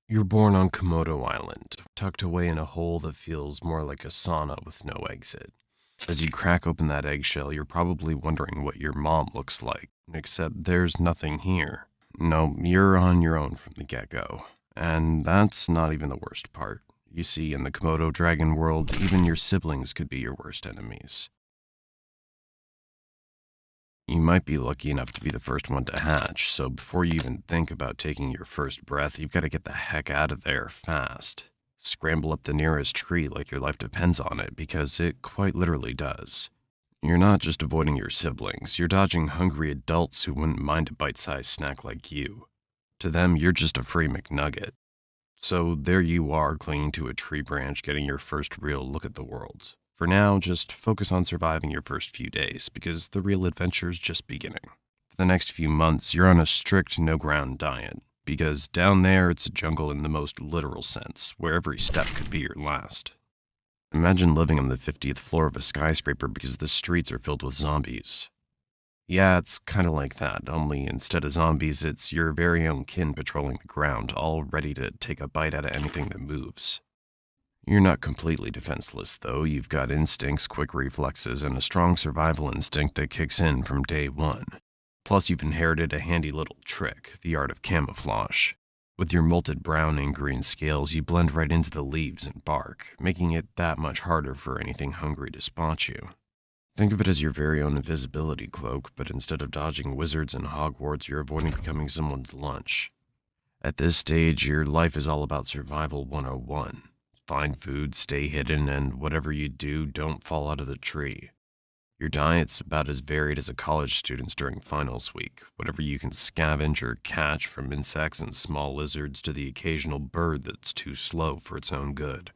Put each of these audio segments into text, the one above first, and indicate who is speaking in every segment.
Speaker 1: You're born on Komodo Island, tucked away in a hole that feels more like a sauna with no exit. As you crack open that eggshell, you're probably wondering what your mom looks like, except there's nothing here. No, you're on your own from the get-go. And that's not even the worst part. You see, in the Komodo Dragon world, even your siblings could be your worst enemies. You might be lucky enough to be the first one to hatch, so before you even think about taking your first breath, you've got to get the heck out of there fast. Scramble up the nearest tree like your life depends on it, because it quite literally does. You're not just avoiding your siblings, you're dodging hungry adults who wouldn't mind a bite-sized snack like you. To them, you're just a free McNugget. So there you are, clinging to a tree branch, getting your first real look at the world. For now, just focus on surviving your first few days, because the real adventure's just beginning. For the next few months, you're on a strict no-ground diet, because down there it's a jungle in the most literal sense, where every step could be your last. Imagine living on the 50th floor of a skyscraper because the streets are filled with zombies. Yeah, it's kinda like that, only instead of zombies, it's your very own kin patrolling the ground, all ready to take a bite out of anything that moves. You're not completely defenseless, though. You've got instincts, quick reflexes, and a strong survival instinct that kicks in from day one. Plus, you've inherited a handy little trick, the art of camouflage. With your molted brown and green scales, you blend right into the leaves and bark, making it that much harder for anything hungry to spot you. Think of it as your very own invisibility cloak, but instead of dodging wizards and Hogwarts, you're avoiding becoming someone's lunch. At this stage, your life is all about survival 101. Find food, stay hidden, and whatever you do, don't fall out of the tree. Your diet's about as varied as a college student's during finals week. Whatever you can scavenge or catch, from insects and small lizards to the occasional bird that's too slow for its own good.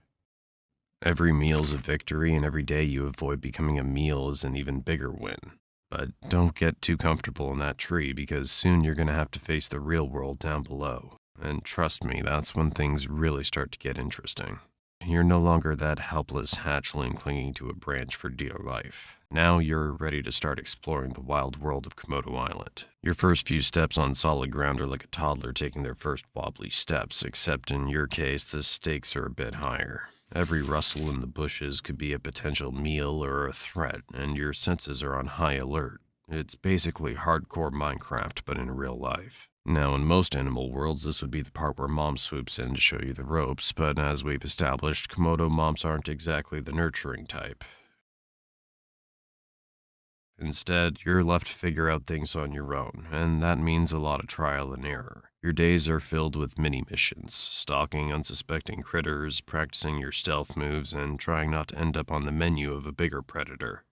Speaker 1: Every meal's a victory, and every day you avoid becoming a meal is an even bigger win. But don't get too comfortable in that tree, because soon you're gonna have to face the real world down below. And trust me, that's when things really start to get interesting. You're no longer that helpless hatchling clinging to a branch for dear life. Now you're ready to start exploring the wild world of Komodo Island. Your first few steps on solid ground are like a toddler taking their first wobbly steps, except in your case, the stakes are a bit higher. Every rustle in the bushes could be a potential meal or a threat, and your senses are on high alert. It's basically hardcore Minecraft, but in real life. Now, in most animal worlds, this would be the part where mom swoops in to show you the ropes, but as we've established, Komodo moms aren't exactly the nurturing type. Instead, you're left to figure out things on your own, and that means a lot of trial and error. Your days are filled with mini-missions, stalking unsuspecting critters, practicing your stealth moves, and trying not to end up on the menu of a bigger predator.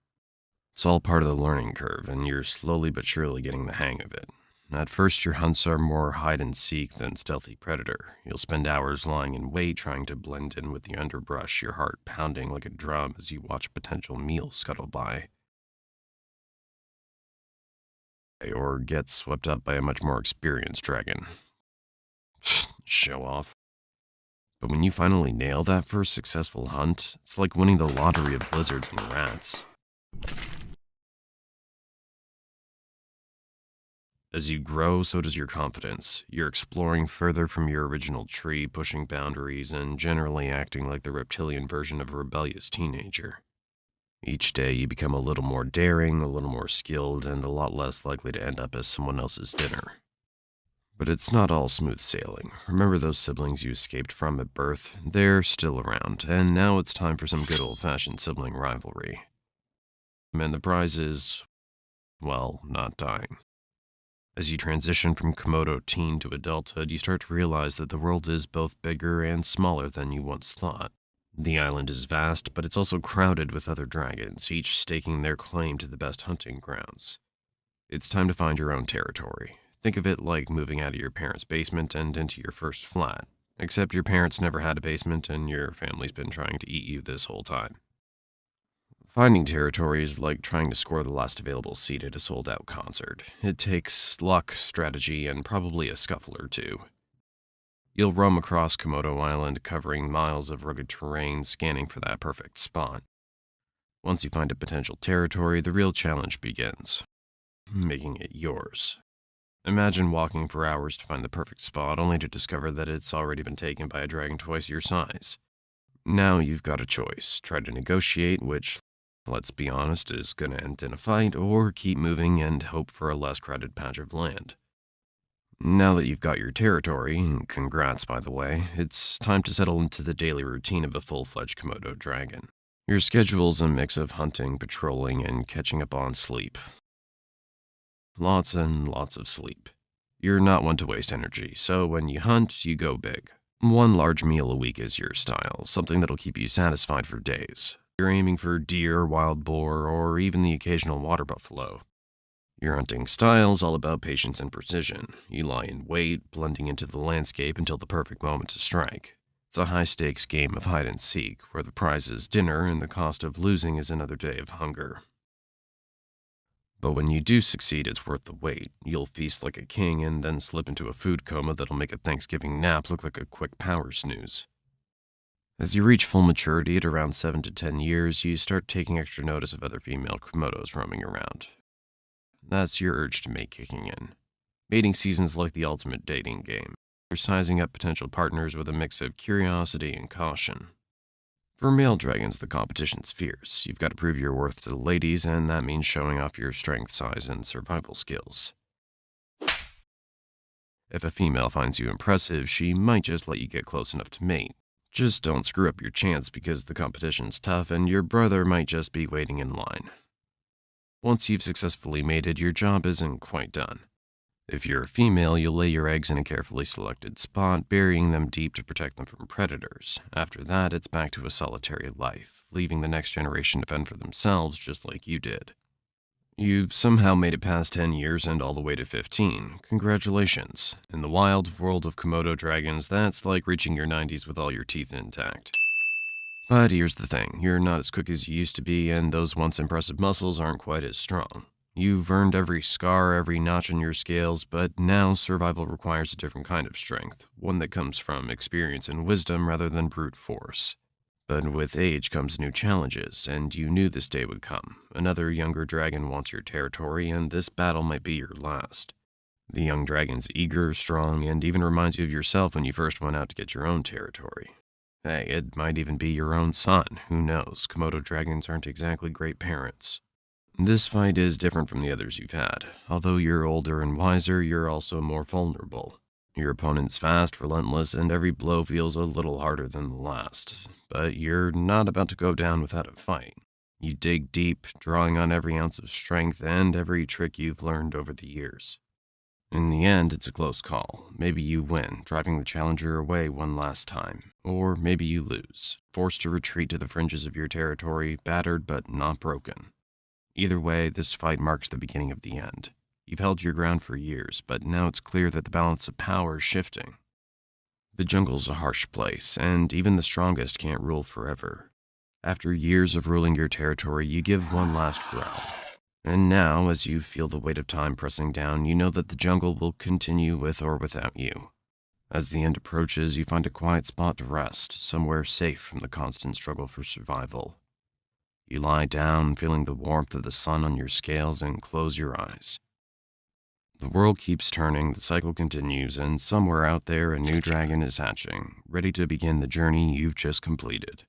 Speaker 1: It's all part of the learning curve, and you're slowly but surely getting the hang of it. At first, your hunts are more hide-and-seek than stealthy predator. You'll spend hours lying in wait trying to blend in with the underbrush, your heart pounding like a drum as you watch a potential meal scuttle by, or get swept up by a much more experienced dragon. Show off. But when you finally nail that first successful hunt, it's like winning the lottery of lizards and rats. As you grow, so does your confidence. You're exploring further from your original tree, pushing boundaries, and generally acting like the reptilian version of a rebellious teenager. Each day, you become a little more daring, a little more skilled, and a lot less likely to end up as someone else's dinner. But it's not all smooth sailing. Remember those siblings you escaped from at birth? They're still around, and now it's time for some good old-fashioned sibling rivalry. And the prize is, well, not dying. As you transition from Komodo teen to adulthood, you start to realize that the world is both bigger and smaller than you once thought. The island is vast, but it's also crowded with other dragons, each staking their claim to the best hunting grounds. It's time to find your own territory. Think of it like moving out of your parents' basement and into your first flat, except your parents never had a basement and your family's been trying to eat you this whole time. Finding territory is like trying to score the last available seat at a sold-out concert. It takes luck, strategy, and probably a scuffle or two. You'll roam across Komodo Island, covering miles of rugged terrain, scanning for that perfect spot. Once you find a potential territory, the real challenge begins: making it yours. Imagine walking for hours to find the perfect spot, only to discover that it's already been taken by a dragon twice your size. Now you've got a choice. Try to negotiate, which, let's be honest, is going to end in a fight, or keep moving and hope for a less crowded patch of land. Now that you've got your territory, and congrats by the way, it's time to settle into the daily routine of a full-fledged Komodo dragon. Your schedule's a mix of hunting, patrolling, and catching up on sleep. Lots and lots of sleep. You're not one to waste energy, so when you hunt, you go big. One large meal a week is your style, something that'll keep you satisfied for days. You're aiming for deer, wild boar, or even the occasional water buffalo. Your hunting style's all about patience and precision. You lie in wait, blending into the landscape until the perfect moment to strike. It's a high-stakes game of hide and seek, where the prize is dinner and the cost of losing is another day of hunger. But when you do succeed, it's worth the wait. You'll feast like a king and then slip into a food coma that'll make a Thanksgiving nap look like a quick power snooze. As you reach full maturity at around 7 to 10 years, you start taking extra notice of other female Komodos roaming around. That's your urge to mate kicking in. Mating season's like the ultimate dating game. You're sizing up potential partners with a mix of curiosity and caution. For male dragons, the competition's fierce. You've got to prove your worth to the ladies, and that means showing off your strength, size, and survival skills. If a female finds you impressive, she might just let you get close enough to mate. Just don't screw up your chance because the competition's tough and your brother might just be waiting in line. Once you've successfully mated, your job isn't quite done. If you're a female, you'll lay your eggs in a carefully selected spot, burying them deep to protect them from predators. After that, it's back to a solitary life, leaving the next generation to fend for themselves just like you did. You've somehow made it past 10 years and all the way to 15. Congratulations. In the wild world of Komodo dragons, that's like reaching your 90s with all your teeth intact. But here's the thing, you're not as quick as you used to be, and those once impressive muscles aren't quite as strong. You've earned every scar, every notch in your scales, but now survival requires a different kind of strength, one that comes from experience and wisdom rather than brute force. But with age comes new challenges, and you knew this day would come. Another younger dragon wants your territory, and this battle might be your last. The young dragon's eager, strong, and even reminds you of yourself when you first went out to get your own territory. Hey, it might even be your own son, who knows? Komodo dragons aren't exactly great parents. This fight is different from the others you've had. Although you're older and wiser, you're also more vulnerable. Your opponent's fast, relentless, and every blow feels a little harder than the last. But you're not about to go down without a fight. You dig deep, drawing on every ounce of strength and every trick you've learned over the years. In the end, it's a close call. Maybe you win, driving the challenger away one last time. Or maybe you lose, forced to retreat to the fringes of your territory, battered but not broken. Either way, this fight marks the beginning of the end. You've held your ground for years, but now it's clear that the balance of power is shifting. The jungle's a harsh place, and even the strongest can't rule forever. After years of ruling your territory, you give one last growl. And now, as you feel the weight of time pressing down, you know that the jungle will continue with or without you. As the end approaches, you find a quiet spot to rest, somewhere safe from the constant struggle for survival. You lie down, feeling the warmth of the sun on your scales, and close your eyes. The world keeps turning, the cycle continues, and somewhere out there a new dragon is hatching, ready to begin the journey you've just completed.